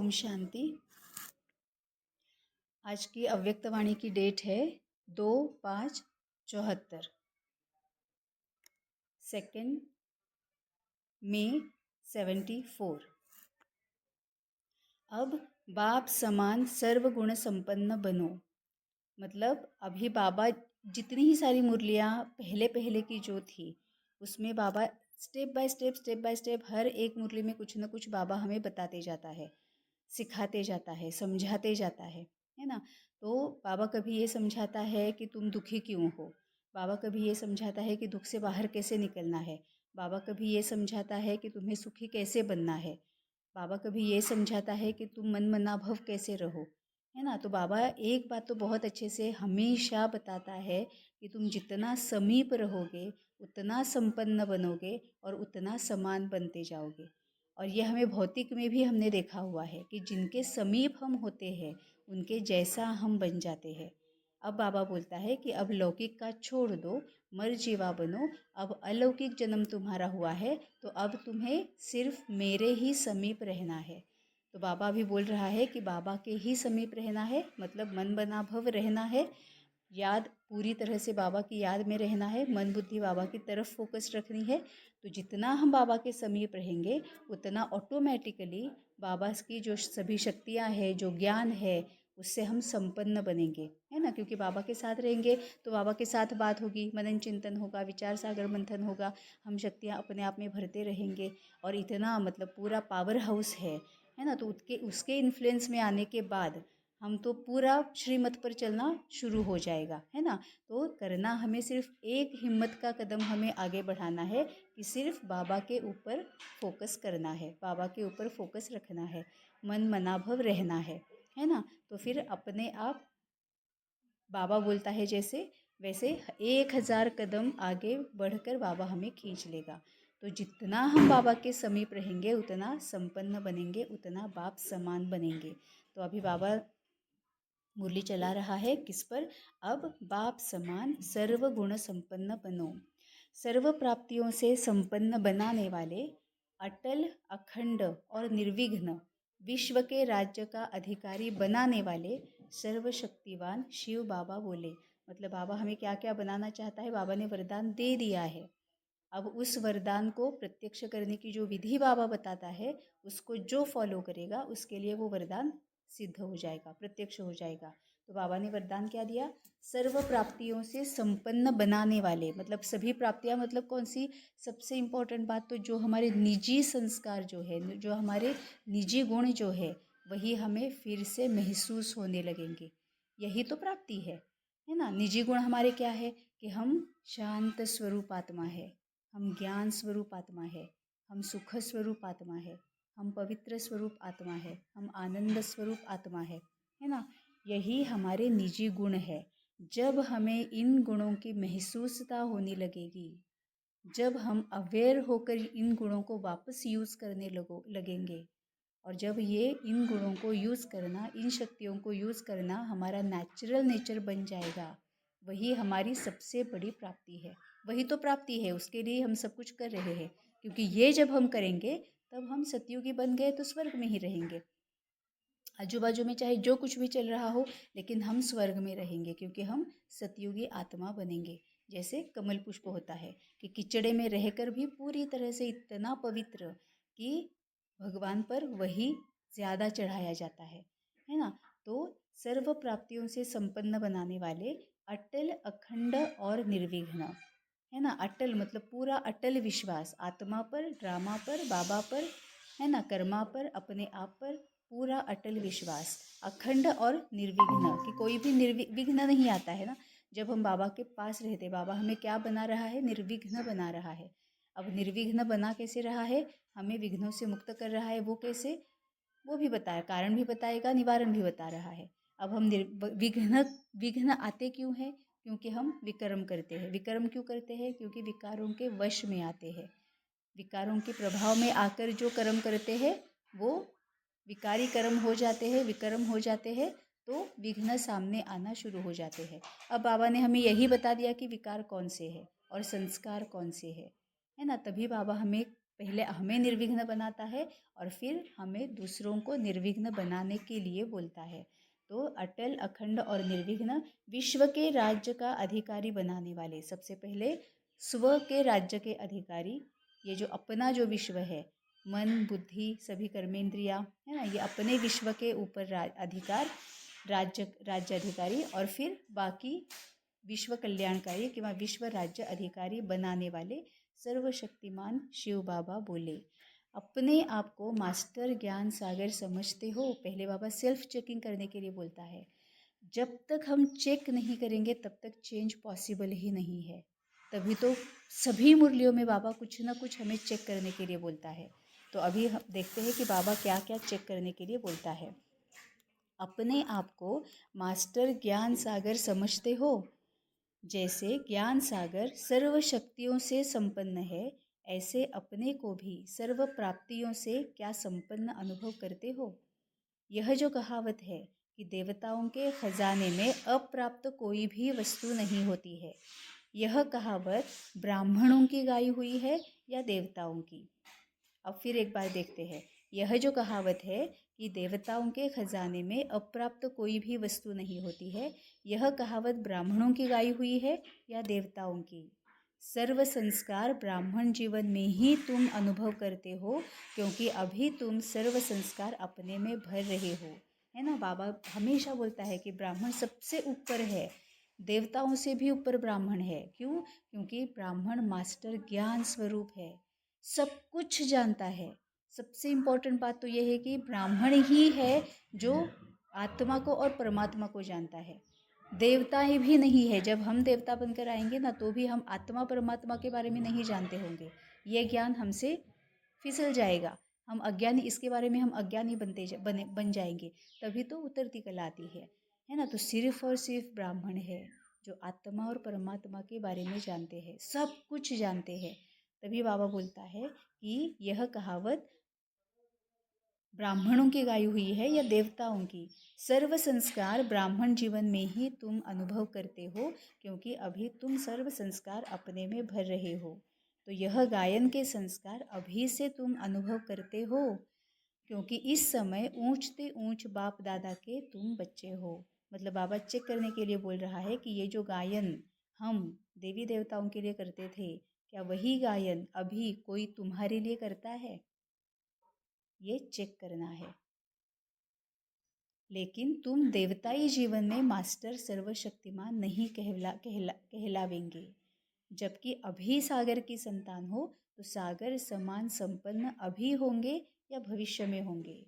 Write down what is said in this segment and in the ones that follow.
ओम शांति। आज की अव्यक्तवाणी की डेट है 2/5/74, 2 मई 74। अब बाप समान सर्वगुण संपन्न बनो। मतलब अभी बाबा जितनी ही सारी मुरलियाँ पहले पहले की जो थी उसमें बाबा स्टेप बाय स्टेप हर एक मुरली में कुछ न कुछ बाबा हमें बताते जाता है, सिखाते जाता है, समझाते जाता है ना। तो बाबा कभी ये समझाता है कि तुम दुखी क्यों हो, बाबा कभी ये समझाता है कि दुख से बाहर कैसे निकलना है, बाबा कभी ये समझाता है कि तुम्हें सुखी कैसे बनना है, बाबा कभी ये समझाता है कि तुम मन मनाभव कैसे रहो, है ना। तो बाबा एक बात तो बहुत अच्छे से हमेशा बताता है कि तुम जितना समीप रहोगे उतना संपन्न बनोगे और उतना समान बनते जाओगे। और ये हमें भौतिक में भी हमने देखा हुआ है कि जिनके समीप हम होते हैं उनके जैसा हम बन जाते हैं। अब बाबा बोलता है कि अब लौकिक का छोड़ दो, मर जीवा बनो। अब अलौकिक जन्म तुम्हारा हुआ है तो अब तुम्हें सिर्फ मेरे ही समीप रहना है। तो बाबा भी बोल रहा है कि बाबा के ही समीप रहना है, मतलब मन बना भव रहना है, याद पूरी तरह से बाबा की याद में रहना है, मन बुद्धि बाबा की तरफ फोकस रखनी है। तो जितना हम बाबा के समीप रहेंगे उतना ऑटोमेटिकली बाबा की जो सभी शक्तियाँ हैं, जो ज्ञान है, उससे हम संपन्न बनेंगे, है ना। क्योंकि बाबा के साथ रहेंगे तो बाबा के साथ बात होगी, मनन चिंतन होगा, विचार सागर मंथन होगा, हम शक्तियाँ अपने आप में भरते रहेंगे। और इतना मतलब पूरा पावर हाउस है ना। तो उसके उसके इन्फ्लुएंस में आने के बाद हम तो पूरा श्रीमत पर चलना शुरू हो जाएगा, है ना। तो करना हमें सिर्फ एक हिम्मत का कदम हमें आगे बढ़ाना है कि सिर्फ बाबा के ऊपर फोकस करना है, बाबा के ऊपर फोकस रखना है, मन मनाभव रहना है ना। तो फिर अपने आप बाबा बोलता है जैसे वैसे 1000 कदम आगे बढ़कर बाबा हमें खींच लेगा। तो जितना हम बाबा के समीप रहेंगे उतना संपन्न बनेंगे, उतना बाप समान बनेंगे। तो अभी बाबा मुरली चला रहा है किस पर? अब बाप समान सर्व गुण संपन्न बनो। सर्व प्राप्तियों से संपन्न बनाने वाले अटल, अखंड और निर्विघ्न विश्व के राज्य का अधिकारी बनाने वाले सर्वशक्तिवान शिव बाबा बोले। मतलब बाबा हमें क्या क्या बनाना चाहता है, बाबा ने वरदान दे दिया है। अब उस वरदान को प्रत्यक्ष करने की जो विधि बाबा बताता है उसको जो फॉलो करेगा उसके लिए वो वरदान सिद्ध हो जाएगा, प्रत्यक्ष हो जाएगा। तो बाबा ने वरदान क्या दिया? सर्व प्राप्तियों से संपन्न बनाने वाले, मतलब सभी प्राप्तियां, मतलब कौन सी? सबसे इम्पोर्टेंट बात तो जो हमारे निजी संस्कार जो है, जो हमारे निजी गुण जो है, वही हमें फिर से महसूस होने लगेंगे। यही तो प्राप्ति है ना। निजी गुण हमारे क्या है कि हम शांत स्वरूप आत्मा है, हम ज्ञान स्वरूप आत्मा है, हम सुख स्वरूप आत्मा है, हम पवित्र स्वरूप आत्मा है, हम आनंद स्वरूप आत्मा है ना। यही हमारे निजी गुण है। जब हमें इन गुणों की महसूसता होने लगेगी, जब हम अवेयर होकर इन गुणों को वापस यूज़ करने लगेंगे, और जब ये इन गुणों को यूज़ करना, इन शक्तियों को यूज़ करना हमारा नेचुरल नेचर बन जाएगा, वही हमारी सबसे बड़ी प्राप्ति है। वही तो प्राप्ति है, उसके लिए हम सब कुछ कर रहे हैं। क्योंकि ये जब हम करेंगे तब हम सतयुगी बन गए तो स्वर्ग में ही रहेंगे। आजू बाजू में चाहे जो कुछ भी चल रहा हो, लेकिन हम स्वर्ग में रहेंगे क्योंकि हम सतयुगी आत्मा बनेंगे। जैसे कमल पुष्प होता है कि कीचड़े में रहकर भी पूरी तरह से इतना पवित्र कि भगवान पर वही ज़्यादा चढ़ाया जाता है ना। तो सर्व प्राप्तियों से संपन्न बनाने वाले अटल, अखंड और निर्विघ्न, है ना। अटल मतलब पूरा अटल विश्वास आत्मा पर, ड्रामा पर, बाबा पर, है ना, कर्मा पर, अपने आप पर पूरा अटल विश्वास। अखंड और निर्विघ्न कि कोई भी निर्विघ्न नहीं आता है ना। जब हम बाबा के पास रहते, बाबा हमें क्या बना रहा है? निर्विघ्न बना रहा है। अब निर्विघ्न बना कैसे रहा है? हमें विघ्नों से मुक्त कर रहा है। वो कैसे? वो भी बताया, कारण भी बताएगा, निवारण भी बता रहा है। अब हम विघ्न विघ्न आते क्यों हैं? क्योंकि हम विकर्म करते हैं। विकर्म क्यों करते हैं? क्योंकि विकारों के वश में आते हैं। विकारों के प्रभाव में आकर जो कर्म करते हैं वो विकारी कर्म हो जाते हैं, विकर्म हो जाते हैं, तो विघ्न सामने आना शुरू हो जाते हैं। अब बाबा ने हमें यही बता दिया कि विकार कौन से है और संस्कार कौन से है ना। तभी बाबा हमें पहले हमें निर्विघ्न बनाता है और फिर हमें दूसरों को निर्विघ्न बनाने के लिए बोलता है। तो अटल, अखंड और निर्विघ्न विश्व के राज्य का अधिकारी बनाने वाले, सबसे पहले स्व के राज्य के अधिकारी, ये जो अपना जो विश्व है, मन, बुद्धि, सभी कर्मेंद्रियां, है ना, ये अपने विश्व के ऊपर अधिकार, राज्य अधिकारी, और फिर बाकी विश्व कल्याणकारी किंवा विश्व राज्य अधिकारी बनाने वाले सर्वशक्तिमान शिव बाबा बोले। अपने आप को मास्टर ज्ञान सागर समझते हो? पहले बाबा सेल्फ चेकिंग करने के लिए बोलता है। जब तक हम चेक नहीं करेंगे तब तक चेंज पॉसिबल ही नहीं है। तभी तो सभी मुरलियों में बाबा कुछ ना कुछ हमें चेक करने के लिए बोलता है। तो अभी हम देखते हैं कि बाबा क्या क्या चेक करने के लिए बोलता है। अपने आप को मास्टर ज्ञान सागर समझते हो? जैसे ज्ञान सागर सर्व शक्तियों से संपन्न है, ऐसे अपने को भी सर्व प्राप्तियों से क्या संपन्न अनुभव करते हो? यह जो कहावत है कि देवताओं के खजाने में अप्राप्त कोई भी वस्तु नहीं होती है, यह कहावत ब्राह्मणों की गाई हुई है या देवताओं की? अब फिर एक बार देखते हैं। यह जो कहावत है कि देवताओं के खजाने में अप्राप्त कोई भी वस्तु नहीं होती है, यह कहावत ब्राह्मणों की गाई हुई है या देवताओं की? सर्व संस्कार ब्राह्मण जीवन में ही तुम अनुभव करते हो, क्योंकि अभी तुम सर्व संस्कार अपने में भर रहे हो, है ना। बाबा हमेशा बोलता है कि ब्राह्मण सबसे ऊपर है, देवताओं से भी ऊपर ब्राह्मण है। क्यों? क्योंकि ब्राह्मण मास्टर ज्ञान स्वरूप है, सब कुछ जानता है। सबसे इम्पोर्टेंट बात तो यह है कि ब्राह्मण ही है जो आत्मा को और परमात्मा को जानता है। देवता ही भी नहीं है। जब हम देवता बनकर आएंगे ना, तो भी हम आत्मा परमात्मा के बारे में नहीं जानते होंगे। ये ज्ञान हमसे फिसल जाएगा। हम अज्ञानी, इसके बारे में हम अज्ञानी बन जाएंगे। तभी तो उतरती कला आती है ना। तो सिर्फ और सिर्फ ब्राह्मण है जो आत्मा और परमात्मा के बारे में जानते हैं, सब कुछ जानते हैं। तभी बाबा बोलता है कि यह कहावत ब्राह्मणों की गाई हुई है या देवताओं की? सर्व संस्कार ब्राह्मण जीवन में ही तुम अनुभव करते हो, क्योंकि अभी तुम सर्व संस्कार अपने में भर रहे हो। तो यह गायन के संस्कार अभी से तुम अनुभव करते हो, क्योंकि इस समय ऊंचते ऊंच बाप दादा के तुम बच्चे हो। मतलब बाबा चेक करने के लिए बोल रहा है कि ये जो गायन हम देवी देवताओं के लिए करते थे, क्या वही गायन अभी कोई तुम्हारे लिए करता है? ये चेक करना है। लेकिन तुम देवताई जीवन में मास्टर सर्वशक्तिमान नहीं कहलावेंगे। जबकि अभी सागर की संतान हो तो सागर समान संपन्न अभी होंगे या भविष्य में होंगे।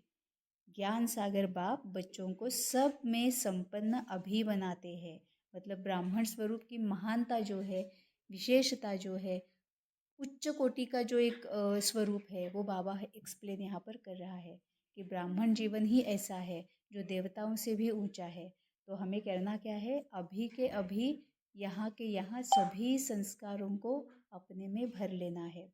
ज्ञान सागर बाप बच्चों को सब में संपन्न अभी बनाते हैं। मतलब ब्राह्मण स्वरूप की महानता जो है, विशेषता जो है, उच्च कोटि का जो एक स्वरूप है, वो बाबा एक्सप्लेन यहाँ पर कर रहा है कि ब्राह्मण जीवन ही ऐसा है जो देवताओं से भी ऊंचा है। तो हमें करना क्या है? अभी के अभी यहाँ के यहाँ सभी संस्कारों को अपने में भर लेना है।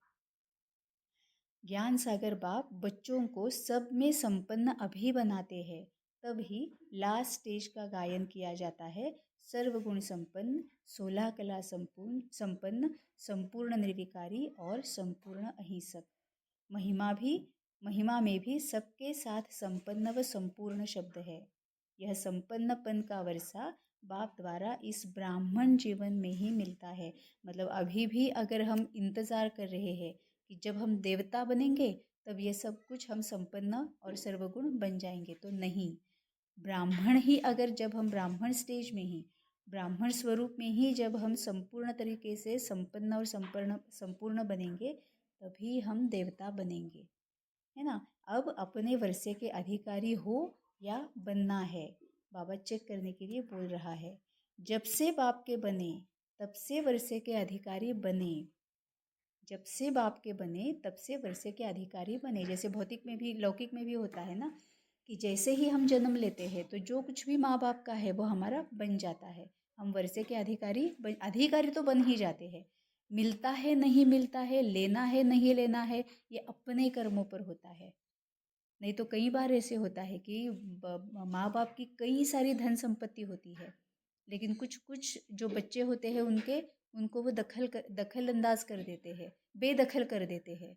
ज्ञान सागर बाप बच्चों को सब में संपन्न अभी बनाते हैं, तभी लास्ट स्टेज का गायन किया जाता है। सर्वगुण संपन्न, 16 कला संपन्न, संपूर्ण निर्विकारी और संपूर्ण अहिंसक। महिमा में भी सबके साथ संपन्न व संपूर्ण शब्द है। यह संपन्नपन का वर्षा बाप द्वारा इस ब्राह्मण जीवन में ही मिलता है। मतलब अभी भी अगर हम इंतज़ार कर रहे हैं कि जब हम देवता बनेंगे तब ये सब कुछ हम संपन्न और सर्वगुण बन जाएंगे, तो नहीं। ब्राह्मण ही अगर, जब हम ब्राह्मण स्टेज में ही, ब्राह्मण स्वरूप में ही जब हम संपूर्ण तरीके से संपन्न और संपूर्ण बनेंगे, तभी हम देवता बनेंगे, है ना। अब अपने वर्षे के अधिकारी हो या बनना है, बाबा चेक करने के लिए बोल रहा है। जब से बाप के बने तब से वर्षे के अधिकारी बने। जब से बाप के बने तब से वर्षे के अधिकारी बने। जैसे भौतिक में भी, लौकिक में भी होता है ना, कि जैसे ही हम जन्म लेते हैं तो जो कुछ भी माँ बाप का है वो हमारा बन जाता है। हम वर्षे के अधिकारी तो बन ही जाते हैं। मिलता है नहीं मिलता है, लेना है नहीं लेना है, ये अपने कर्मों पर होता है। नहीं तो कई बार ऐसे होता है कि माँ बाप की कई सारी धन संपत्ति होती है, लेकिन कुछ कुछ जो बच्चे होते हैं उनको वो दखल अंदाज कर देते हैं, बेदखल कर देते हैं।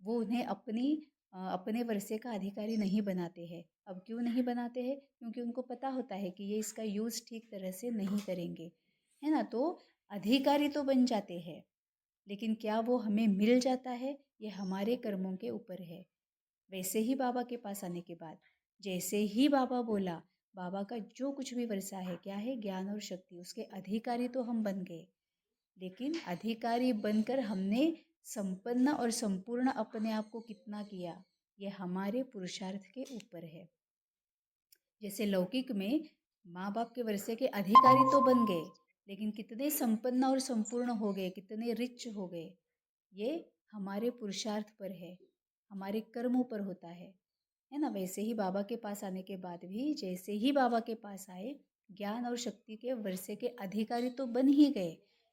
वो उन्हें अपने वर्षे का अधिकारी नहीं बनाते हैं। अब क्यों नहीं बनाते हैं? क्योंकि उनको पता होता है कि ये इसका यूज़ ठीक तरह से नहीं करेंगे, है ना? तो अधिकारी तो बन जाते हैं, लेकिन क्या वो हमें मिल जाता है? ये हमारे कर्मों के ऊपर है। वैसे ही बाबा के पास आने के बाद जैसे ही बाबा बोला, बाबा का जो कुछ भी वर्षा है, क्या है? ज्ञान और शक्ति, उसके अधिकारी तो हम बन गए। लेकिन अधिकारी बनकर हमने संपन्न और संपूर्ण अपने आप को कितना किया, ये हमारे पुरुषार्थ के ऊपर है। जैसे लौकिक में माँ बाप के वर्षे के अधिकारी तो बन गए, लेकिन कितने संपन्न और संपूर्ण हो गए, कितने रिच हो गए, ये हमारे पुरुषार्थ पर है, हमारे कर्मों पर होता है ना? वैसे ही बाबा के पास आने के बाद भी जैसे ही बाबा के पास आए, ज्ञान और शक्ति के वर्षे के अधिकारी तो बन ही गए,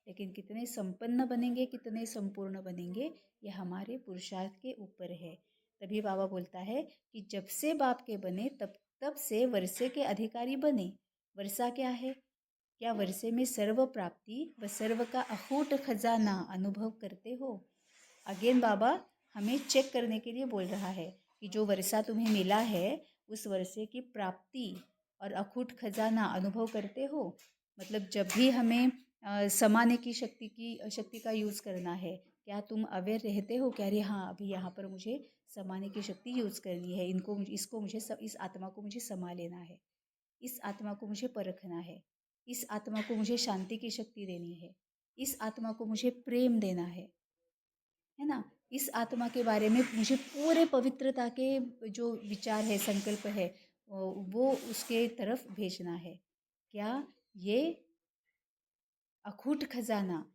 लेकिन कितने संपन्न बनेंगे, कितने संपूर्ण बनेंगे, ये हमारे पुरुषार्थ के ऊपर है। तभी बाबा बोलता है कि जब से बाप के बने तब तब से वर्षे के अधिकारी बने। वर्षा क्या है? क्या वर्षे में सर्व प्राप्ति व सर्व का अखूट खजाना अनुभव करते हो? अगेन बाबा हमें चेक करने के लिए बोल रहा है कि जो वर्षा तुम्हें मिला है, उस वर्षे की प्राप्ति और अखूट खजाना अनुभव करते हो? मतलब जब भी हमें समाने की शक्ति का यूज़ करना है, क्या तुम अवेयर रहते हो कि अरे हाँ, अभी यहाँ पर मुझे समाने की शक्ति यूज़ करनी है, इसको मुझे इस आत्मा को मुझे समा लेना है, इस आत्मा को मुझे परखना है, इस आत्मा को मुझे शांति की शक्ति देनी है, इस आत्मा को मुझे प्रेम देना है ना? इस आत्मा के बारे में मुझे पूरे पवित्रता के जो विचार है, संकल्प है, वो उसके तरफ भेजना है। क्या ये अखूट खजाना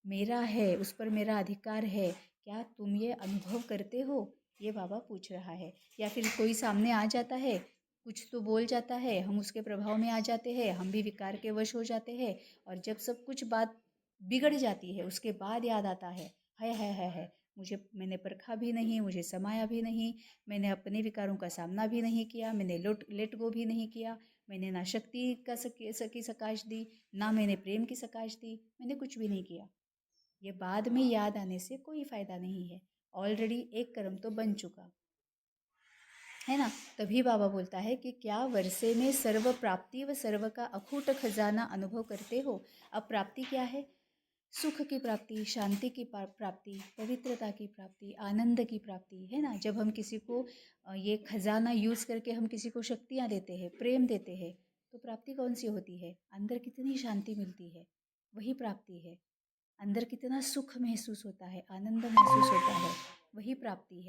मेरा है, उस पर मेरा अधिकार है, क्या तुम ये अनुभव करते हो? ये बाबा पूछ रहा है। या फिर कोई सामने आ जाता है, कुछ तो बोल जाता है, हम उसके प्रभाव में आ जाते हैं, हम भी विकार के वश हो जाते हैं, और जब सब कुछ बात बिगड़ जाती है, उसके बाद याद आता है, है, मुझे मैंने परखा भी नहीं, मुझे समाया भी नहीं, मैंने अपने विकारों का सामना भी नहीं किया, मैंने लेट गो भी नहीं किया, मैंने ना शक्ति का सकी सकाश दी, ना मैंने प्रेम की सकाश दी, मैंने कुछ भी नहीं किया। ये बाद में याद आने से कोई फायदा नहीं है, ऑलरेडी एक कर्म तो बन चुका है ना? तभी बाबा बोलता है कि क्या वर्षे में सर्व प्राप्ति व सर्व का अखूट खजाना अनुभव करते हो? अब प्राप्ति क्या है? सुख की प्राप्ति, शांति की प्राप्ति, पवित्रता की प्राप्ति, आनंद की प्राप्ति, है ना? जब हम किसी को ये खजाना यूज़ करके हम किसी को शक्तियाँ देते हैं, प्रेम देते हैं, तो प्राप्ति कौन सी होती है? अंदर कितनी शांति मिलती है, वही प्राप्ति है। अंदर कितना सुख महसूस होता है, आनंद महसूस होता है, वही प्राप्ति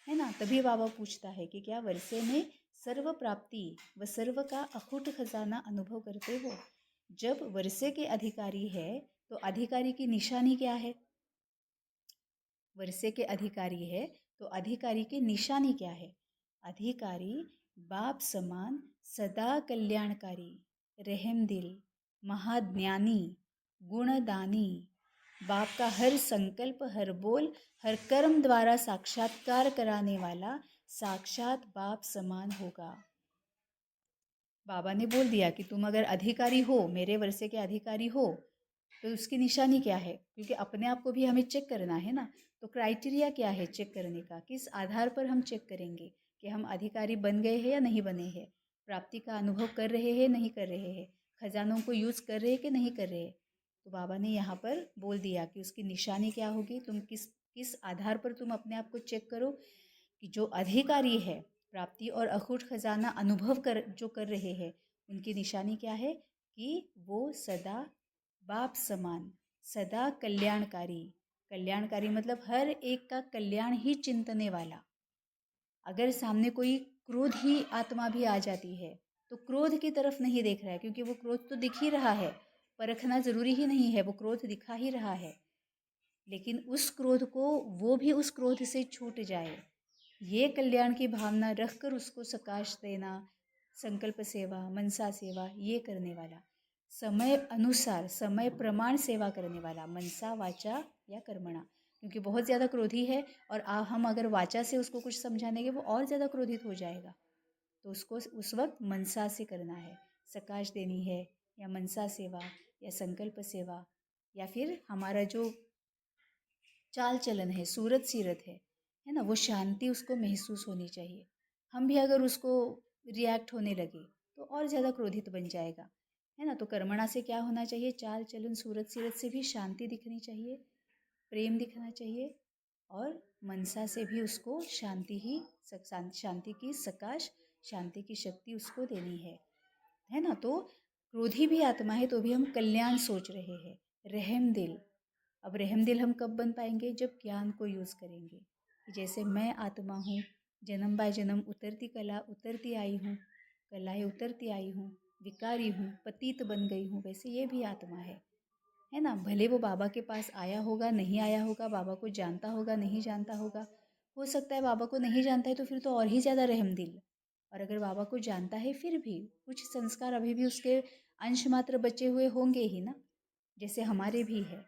है ना? तभी बाबा पूछता है कि क्या वर्षे में सर्व प्राप्ति व सर्व का अखूट खजाना अनुभव करते हो? जब वर्षे के अधिकारी है, तो अधिकारी की निशानी क्या है? वर्षे के अधिकारी है, तो अधिकारी की निशानी क्या है? अधिकारी बाप समान, सदा कल्याणकारी, रहमदिल, महाज्ञानी, गुणदानी, बाप का हर संकल्प, हर बोल, हर कर्म द्वारा साक्षात्कार कराने वाला साक्षात बाप समान होगा। बाबा ने बोल दिया कि तुम अगर अधिकारी हो, मेरे वर्षे के अधिकारी हो, तो उसकी निशानी क्या है? क्योंकि अपने आप को भी हमें चेक करना है ना। तो क्राइटेरिया क्या है चेक करने का? किस आधार पर हम चेक करेंगे कि हम अधिकारी बन गए हैं या नहीं बने हैं, प्राप्ति का अनुभव कर रहे हैं नहीं कर रहे हैं, खजानों को यूज़ कर रहे हैं कि नहीं कर रहे हैं? तो बाबा ने यहाँ पर बोल दिया कि उसकी निशानी क्या होगी, तुम किस किस आधार पर तुम अपने आप को चेक करो कि जो अधिकारी है, प्राप्ति और अखूट खजाना अनुभव कर रहे हैं, उनकी निशानी क्या है? कि वो सदा बाप समान, सदा कल्याणकारी, कल्याणकारी मतलब हर एक का कल्याण ही चिंतने वाला। अगर सामने कोई क्रोध ही आत्मा भी आ जाती है, तो क्रोध की तरफ नहीं देख रहा है, क्योंकि वो क्रोध तो दिख ही रहा है, परखना जरूरी ही नहीं है, वो क्रोध दिखा ही रहा है, लेकिन उस क्रोध को, वो भी उस क्रोध से छूट जाए, ये कल्याण की भावना रखकर उसको सकाश देना, संकल्प सेवा, मनसा सेवा, ये करने वाला, समय अनुसार समय प्रमाण सेवा करने वाला, मनसा वाचा या कर्मणा, क्योंकि बहुत ज़्यादा क्रोधी है और हम अगर वाचा से उसको कुछ समझाने के, वो और ज़्यादा क्रोधित हो जाएगा, तो उसको उस वक्त मनसा से करना है, सकाश देनी है, या मनसा सेवा या संकल्प सेवा, या फिर हमारा जो चाल चलन है, सूरत सीरत है, है ना, वो शांति उसको महसूस होनी चाहिए। हम भी अगर उसको रिएक्ट होने लगे तो और ज़्यादा क्रोधित बन जाएगा, है ना। तो कर्मणा से क्या होना चाहिए, चाल चलन सूरत सीरत से भी शांति दिखनी चाहिए, प्रेम दिखना चाहिए, और मनसा से भी उसको शांति ही शांति की सकाश, शांति की शक्ति उसको देनी है ना। तो क्रोधी भी आत्मा है तो भी हम कल्याण सोच रहे हैं, रहम दिल। अब रहम दिल हम कब बन पाएंगे, जब ज्ञान को यूज़ करेंगे। जैसे मैं आत्मा हूँ, जन्म बाय जन्म उतरती कला उतरती आई हूँ, कलाएँ उतरती आई हूँ, विकारी हूँ, पतित बन गई हूँ, वैसे ये भी आत्मा है ना। भले वो बाबा के पास आया होगा, नहीं आया होगा, बाबा को जानता होगा, नहीं जानता होगा। हो सकता है बाबा को नहीं जानता है तो फिर तो और ही ज़्यादा रहमदिल। और अगर बाबा को जानता है फिर भी कुछ संस्कार अभी भी उसके अंश मात्र बचे हुए होंगे ही ना, जैसे हमारे भी है।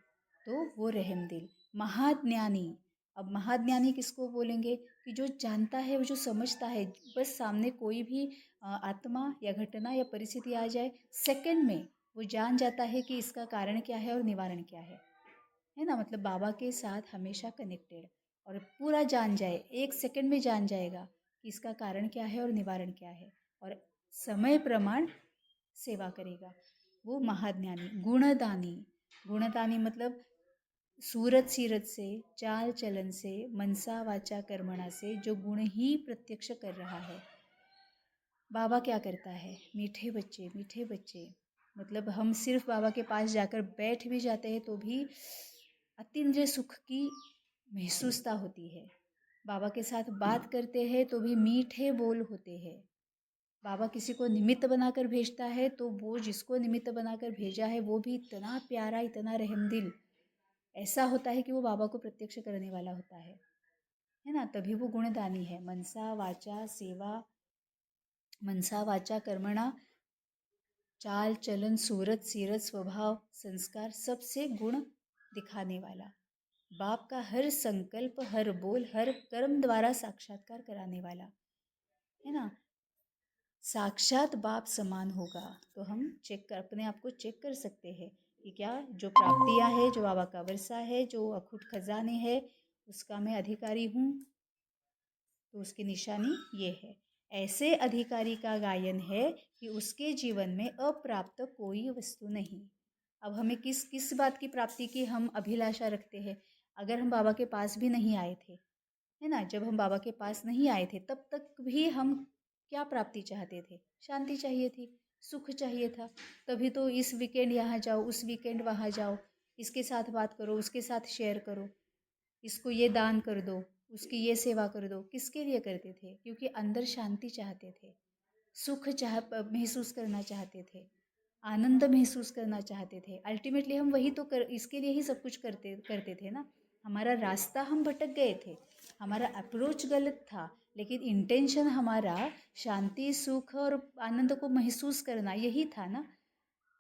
तो वो रहमदिल महाज्ञानी। अब महाज्ञानी किसको बोलेंगे, कि जो जानता है, वो जो समझता है, बस सामने कोई भी आत्मा या घटना या परिस्थिति आ जाए, सेकंड में वो जान जाता है कि इसका कारण क्या है और निवारण क्या है ना। मतलब बाबा के साथ हमेशा कनेक्टेड, और पूरा जान जाए, एक सेकंड में जान जाएगा कि इसका कारण क्या है और निवारण क्या है, और समय प्रमाण सेवा करेगा। वो महाज्ञानी। गुणदानी। गुणदानी मतलब सूरत सीरत से, चाल चलन से, मनसा वाचा कर्मणा से जो गुण ही प्रत्यक्ष कर रहा है। बाबा क्या करता है, मीठे बच्चे मीठे बच्चे। मतलब हम सिर्फ बाबा के पास जाकर बैठ भी जाते हैं तो भी अतीन्द्रिय सुख की महसूसता होती है। बाबा के साथ बात करते हैं तो भी मीठे बोल होते हैं। बाबा किसी को निमित्त बनाकर भेजता है तो वो जिसको निमित्त बनाकर भेजा है वो भी इतना प्यारा, इतना रहमदिल ऐसा होता है कि वो बाबा को प्रत्यक्ष करने वाला होता है ना। तभी वो गुणदानी है। मनसा वाचा सेवा, मनसा वाचा कर्मणा, चाल चलन सूरत सीरत स्वभाव संस्कार सबसे गुण दिखाने वाला, बाप का हर संकल्प, हर बोल, हर कर्म द्वारा साक्षात्कार कराने वाला, है ना। साक्षात बाप समान होगा तो हम चेक कर, अपने आप को चेक कर सकते हैं कि क्या जो प्राप्तियां है, जो बाबा का वर्षा है, जो अखुट खजाने है, उसका मैं अधिकारी हूँ। तो उसकी निशानी ये है। ऐसे अधिकारी का गायन है कि उसके जीवन में अप्राप्त कोई वस्तु नहीं। अब हमें किस किस बात की प्राप्ति की हम अभिलाषा रखते हैं। अगर हम बाबा के पास भी नहीं आए थे, है ना, जब हम बाबा के पास नहीं आए थे तब तक भी हम क्या प्राप्ति चाहते थे, शांति चाहिए थी, सुख चाहिए था। तभी तो इस वीकेंड यहाँ जाओ, उस वीकेंड वहाँ जाओ, इसके साथ बात करो, उसके साथ शेयर करो, इसको ये दान कर दो, उसकी ये सेवा कर दो। किसके लिए करते थे, क्योंकि अंदर शांति चाहते थे, सुख महसूस करना चाहते थे, आनंद महसूस करना चाहते थे। अल्टीमेटली हम वही तो इसके लिए ही सब कुछ करते करते थे ना। हमारा रास्ता हम भटक गए थे, हमारा अप्रोच गलत था, लेकिन इंटेंशन हमारा शांति, सुख और आनंद को महसूस करना यही था ना।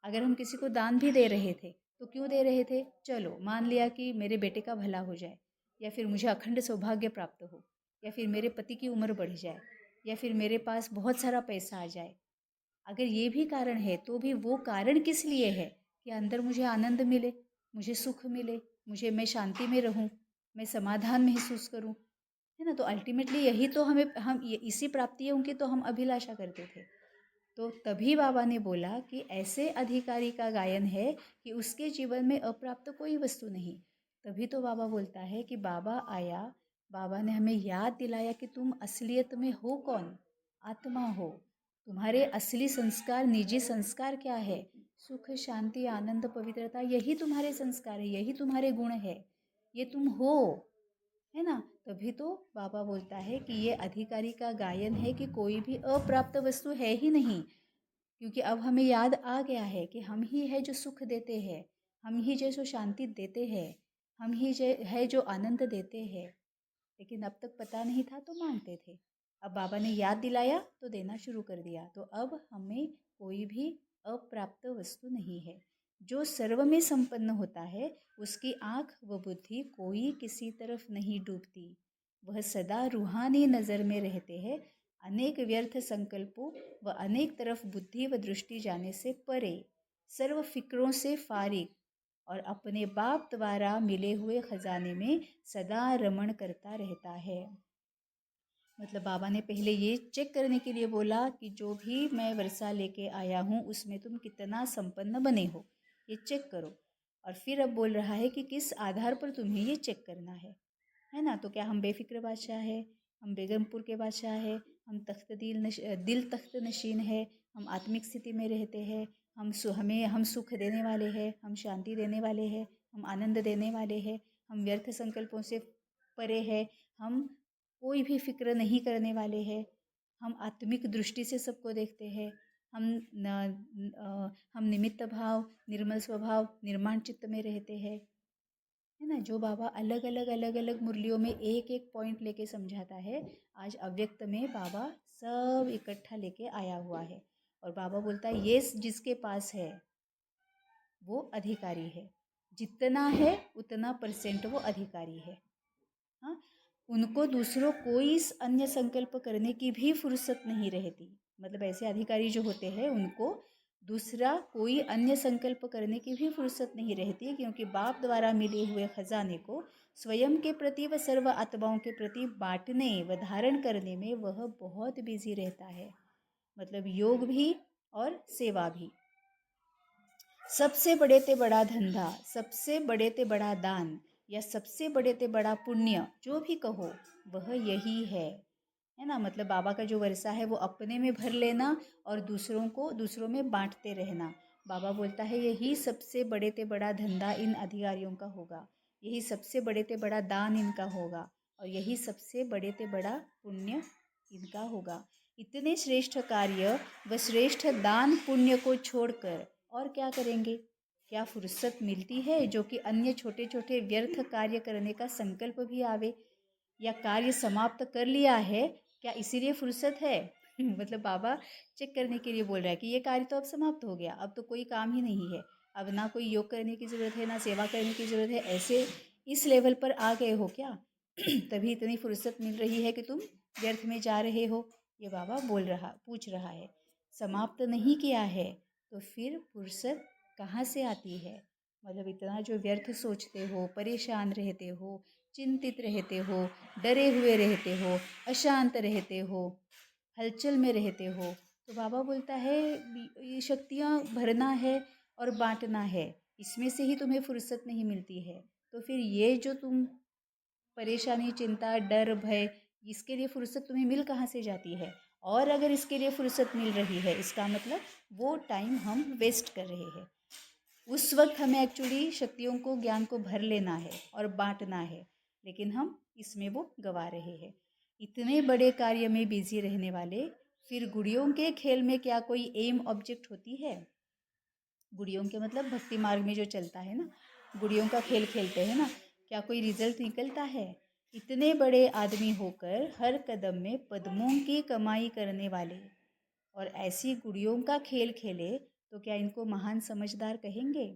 अगर हम किसी को दान भी दे रहे थे तो क्यों दे रहे थे, चलो मान लिया कि मेरे बेटे का भला हो जाए, या फिर मुझे अखंड सौभाग्य प्राप्त हो, या फिर मेरे पति की उम्र बढ़ जाए, या फिर मेरे पास बहुत सारा पैसा आ जाए। अगर ये भी कारण है तो भी वो कारण किस लिए है, कि अंदर मुझे आनंद मिले, मुझे सुख मिले, मुझे मैं शांति में रहूं, मैं समाधान महसूस करूं, है ना। तो अल्टीमेटली यही तो इसी प्राप्तियों की तो हम अभिलाषा करते थे। तो तभी बाबा ने बोला कि ऐसे अधिकारी का गायन है कि उसके जीवन में अप्राप्त कोई वस्तु नहीं। तभी तो बाबा बोलता है कि बाबा आया, बाबा ने हमें याद दिलाया कि तुम असलियत में हो कौन, आत्मा हो। तुम्हारे असली संस्कार, निजी संस्कार क्या है, सुख शांति आनंद पवित्रता, यही तुम्हारे संस्कार है, यही तुम्हारे गुण है, ये तुम हो, है ना। तभी तो बाबा बोलता है कि ये अधिकारी का गायन है कि कोई भी अप्राप्त वस्तु है ही नहीं, क्योंकि अब हमें याद आ गया है कि हम ही है जो सुख देते हैं, हम ही जो शांति देते हैं, हम ही है जो आनंद देते हैं। लेकिन अब तक पता नहीं था तो मानते थे। अब बाबा ने याद दिलाया तो देना शुरू कर दिया, तो अब हमें कोई भी अप्राप्त वस्तु नहीं है। जो सर्व में संपन्न होता है उसकी आँख व बुद्धि कोई किसी तरफ नहीं डूबती, वह सदा रूहानी नज़र में रहते हैं, अनेक व्यर्थ संकल्पों व अनेक तरफ बुद्धि व दृष्टि जाने से परे, सर्व फिक्रों से फारिग, और अपने बाप द्वारा मिले हुए खजाने में सदा रमण करता रहता है। मतलब बाबा ने पहले ये चेक करने के लिए बोला कि जो भी मैं वर्षा लेके आया हूँ उसमें तुम कितना संपन्न बने हो, ये चेक करो। और फिर अब बोल रहा है कि किस आधार पर तुम्हें ये चेक करना है ना। तो क्या हम बेफिक्र बादशाह है, हम बेगमपुर के बादशाह है, हम दिल तख्त नशीन है, हम आत्मिक स्थिति में रहते हैं, हम सुख देने वाले हैं, हम शांति देने वाले हैं, हम आनंद देने वाले हैं, हम व्यर्थ संकल्पों से परे है, हम कोई भी फिक्र नहीं करने वाले हैं, हम आत्मिक दृष्टि से सबको देखते हैं, हम निमित्त भाव, निर्मल स्वभाव, निर्माण चित्त में रहते हैं, है ना। जो बाबा अलग अलग मुरलियों में एक एक पॉइंट लेके समझाता है, आज अव्यक्त में बाबा सब इकट्ठा लेके आया हुआ है। और बाबा बोलता है ये जिसके पास है वो अधिकारी है, जितना है उतना परसेंट वो अधिकारी है। हाँ, उनको दूसरों कोई अन्य संकल्प करने की भी फुर्सत नहीं रहती। मतलब ऐसे अधिकारी जो होते हैं उनको दूसरा कोई अन्य संकल्प करने की भी फुर्सत नहीं रहती, क्योंकि बाप द्वारा मिले हुए खजाने को स्वयं के प्रति व सर्व आत्माओं के प्रति बांटने व धारण करने में वह बहुत बिजी रहता है। मतलब योग भी और सेवा भी। सबसे बड़े ते बड़ा धंधा, सबसे बड़े ते बड़ा दान या सबसे बड़े ते बड़ा पुण्य जो भी कहो वह यही है ना। मतलब बाबा का जो वर्षा है वो अपने में भर लेना और दूसरों में बांटते रहना। बाबा बोलता है यही सबसे बड़े ते बड़ा धंधा इन अधिकारियों का होगा, यही सबसे बड़े ते बड़ा दान इनका होगा और यही सबसे बड़े ते बड़ा पुण्य इनका होगा। इतने श्रेष्ठ कार्य व श्रेष्ठ दान पुण्य को छोड़कर और क्या करेंगे? क्या फुर्सत मिलती है जो कि अन्य छोटे छोटे व्यर्थ कार्य करने का संकल्प भी आवे? या कार्य समाप्त कर लिया है क्या इसीलिए फुर्सत है? मतलब बाबा चेक करने के लिए बोल रहा है कि ये कार्य तो अब समाप्त हो गया, अब तो कोई काम ही नहीं है, अब ना कोई योग करने की ज़रूरत है ना सेवा करने की ज़रूरत है। ऐसे इस लेवल पर आ गए हो क्या? तभी इतनी फुर्सत मिल रही है कि तुम व्यर्थ में जा रहे हो, ये बाबा पूछ रहा है। समाप्त नहीं किया है तो फिर फुर्सत कहाँ से आती है? मतलब इतना जो व्यर्थ सोचते हो, परेशान रहते हो, चिंतित रहते हो, डरे हुए रहते हो, अशांत रहते हो, हलचल में रहते हो, तो बाबा बोलता है ये शक्तियाँ भरना है और बांटना है, इसमें से ही तुम्हें फुर्सत नहीं मिलती है। तो फिर ये जो तुम परेशानी, चिंता, डर, भय, इसके लिए फुर्सत तुम्हें मिल कहाँ से जाती है? और अगर इसके लिए फुर्सत मिल रही है इसका मतलब वो टाइम हम वेस्ट कर रहे हैं। उस वक्त हमें एक्चुअली शक्तियों को, ज्ञान को भर लेना है और बांटना है, लेकिन हम इसमें वो गवा रहे हैं। इतने बड़े कार्य में बिजी रहने वाले फिर गुड़ियों के खेल में क्या कोई एम ऑब्जेक्ट होती है? गुड़ियों के मतलब भक्ति मार्ग में जो चलता है ना, गुड़ियों का खेल खेलते हैं ना, क्या कोई रिजल्ट निकलता है? इतने बड़े आदमी होकर हर कदम में पद्मों की कमाई करने वाले और ऐसी गुड़ियों का खेल खेले तो क्या इनको महान समझदार कहेंगे?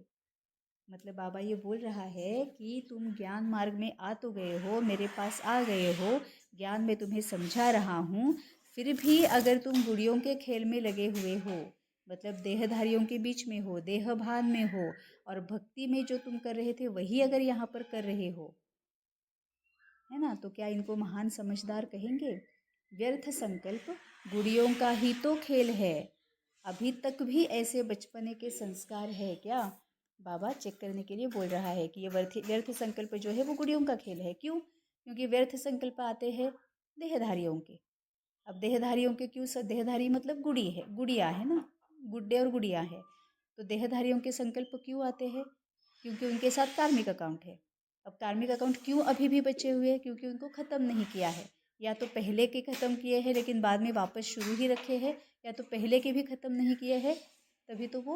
मतलब बाबा ये बोल रहा है कि तुम ज्ञान मार्ग में आ तो गए हो, मेरे पास आ गए हो, ज्ञान में तुम्हें समझा रहा हूँ, फिर भी अगर तुम गुड़ियों के खेल में लगे हुए हो, मतलब देहधारियों के बीच में हो, देह भान में हो और भक्ति में जो तुम कर रहे थे वही अगर यहाँ पर कर रहे हो, है ना, तो क्या इनको महान समझदार कहेंगे? व्यर्थ संकल्प गुड़ियों का ही तो खेल है। अभी तक भी ऐसे बचपने के संस्कार है क्या? बाबा चेक करने के लिए बोल रहा है कि ये व्यर्थ संकल्प जो है वो गुड़ियों का खेल है। क्यों? क्योंकि व्यर्थ संकल्प आते हैं देहधारियों के। अब देहधारियों के क्यों? देहधारी मतलब गुड़ी है, गुड़िया है ना, गुड्डे और गुड़िया है। तो देहधारियों के संकल्प क्यों आते हैं? क्योंकि उनके साथ कार्मिक अकाउंट है। अब कार्मिक अकाउंट क्यों अभी भी बचे हुए हैं? क्योंकि उनको ख़त्म नहीं किया है। या तो पहले के ख़त्म किए हैं लेकिन बाद में वापस शुरू ही रखे हैं, या तो पहले के भी ख़त्म नहीं किए हैं, तभी तो वो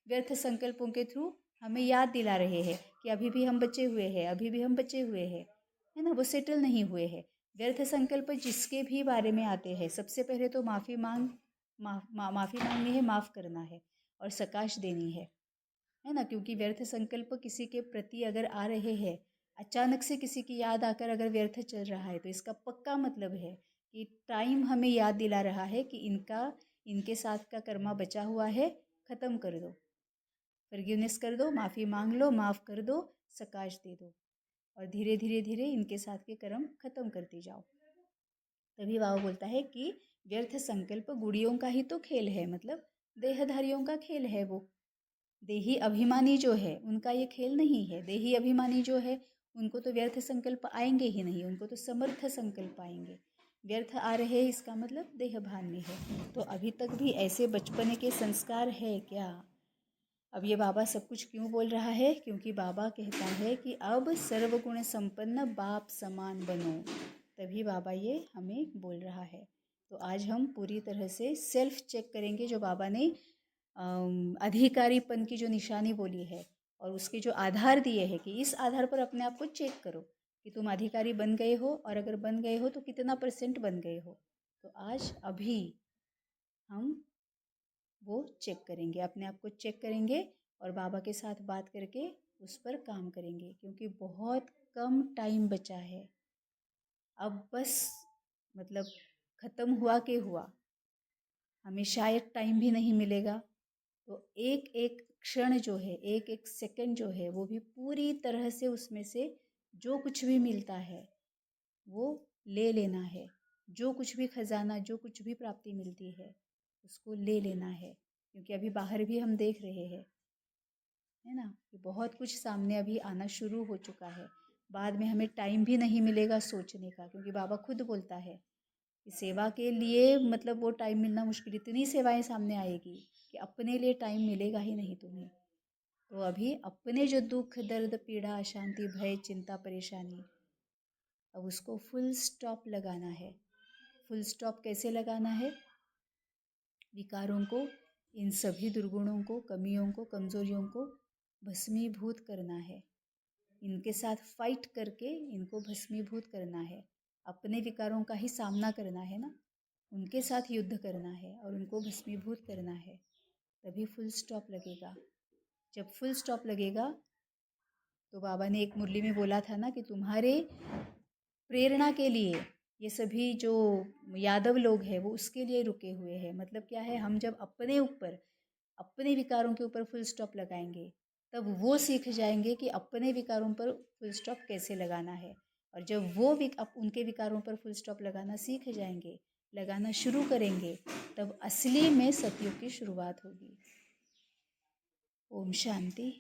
व्यर्थ संकल्पों के थ्रू हमें याद दिला रहे हैं कि अभी भी हम बचे हुए हैं, अभी भी हम बचे हुए हैं, है ना। वो सेटल नहीं हुए हैं। व्यर्थ संकल्प जिसके भी बारे में आते हैं सबसे पहले तो माफ़ी मांगनी है, माफ़ करना है और सकाश देनी है ना। क्योंकि व्यर्थ संकल्प किसी के प्रति अगर आ रहे हैं, अचानक से किसी की याद आकर अगर व्यर्थ चल रहा है, तो इसका पक्का मतलब है कि टाइम हमें याद दिला रहा है कि इनके साथ का कर्मा बचा हुआ है, ख़त्म कर दो। फॉरगिवनेस कर दो, माफ़ी मांग लो, माफ़ कर दो, सकाश दे दो, और धीरे धीरे धीरे इनके साथ के कर्म खत्म करते जाओ। तभी बाबा बोलता है कि व्यर्थ संकल्प गुड़ियों का ही तो खेल है, मतलब देहधारियों का खेल है वो। देही अभिमानी जो है उनका ये खेल नहीं है। देही अभिमानी जो है उनको तो व्यर्थ संकल्प आएंगे ही नहीं, उनको तो समर्थ संकल्प आएंगे। व्यर्थ आ रहे हैं इसका मतलब देहभान में है। तो अभी तक भी ऐसे बचपन के संस्कार है क्या? अब ये बाबा सब कुछ क्यों बोल रहा है? क्योंकि बाबा कहता है कि अब सर्वगुण संपन्न बाप समान बनो। तभी बाबा ये हमें बोल रहा है। तो आज हम पूरी तरह से सेल्फ चेक करेंगे जो बाबा ने अधिकारीपन की जो निशानी बोली है और उसके जो आधार दिए हैं कि इस आधार पर अपने आप को चेक करो कि तुम अधिकारी बन गए हो, और अगर बन गए हो तो कितना % बन गए हो। तो आज अभी हम वो चेक करेंगे, अपने आप को चेक करेंगे और बाबा के साथ बात करके उस पर काम करेंगे, क्योंकि बहुत कम टाइम बचा है। अब बस मतलब ख़त्म हुआ के हुआ, हमें शायद टाइम भी नहीं मिलेगा। तो एक एक क्षण जो है, एक एक सेकंड जो है, वो भी पूरी तरह से उसमें से जो कुछ भी मिलता है वो ले लेना है। जो कुछ भी खजाना, जो कुछ भी प्राप्ति मिलती है उसको ले लेना है, क्योंकि अभी बाहर भी हम देख रहे हैं, है ना, कि बहुत कुछ सामने अभी आना शुरू हो चुका है। बाद में हमें टाइम भी नहीं मिलेगा सोचने का, क्योंकि बाबा खुद बोलता है कि सेवा के लिए मतलब वो टाइम मिलना मुश्किल, इतनी सेवाएं सामने आएगी कि अपने लिए टाइम मिलेगा ही नहीं तुम्हें। तो अभी अपने जो दुख, दर्द, पीड़ा, अशांति, भय, चिंता, परेशानी, अब उसको फुल स्टॉप लगाना है। फुल स्टॉप कैसे लगाना है? विकारों को, इन सभी दुर्गुणों को, कमियों को, कमज़ोरियों को भस्मीभूत करना है। इनके साथ फाइट करके इनको भस्मीभूत करना है। अपने विकारों का ही सामना करना है ना, उनके साथ युद्ध करना है और उनको भस्मीभूत करना है। तभी फुल स्टॉप लगेगा। जब फुल स्टॉप लगेगा तो बाबा ने एक मुरली में बोला था ना कि तुम्हारे प्रेरणा के लिए ये सभी जो यादव लोग हैं वो उसके लिए रुके हुए हैं। मतलब क्या है, हम जब अपने ऊपर, अपने विकारों के ऊपर फुल स्टॉप लगाएंगे तब वो सीख जाएंगे कि अपने विकारों पर फुल स्टॉप कैसे लगाना है। और जब वो उनके विकारों पर फुल स्टॉप लगाना सीख जाएंगे, लगाना शुरू करेंगे, तब असली में सतयुग की शुरुआत होगी। ओम शांति।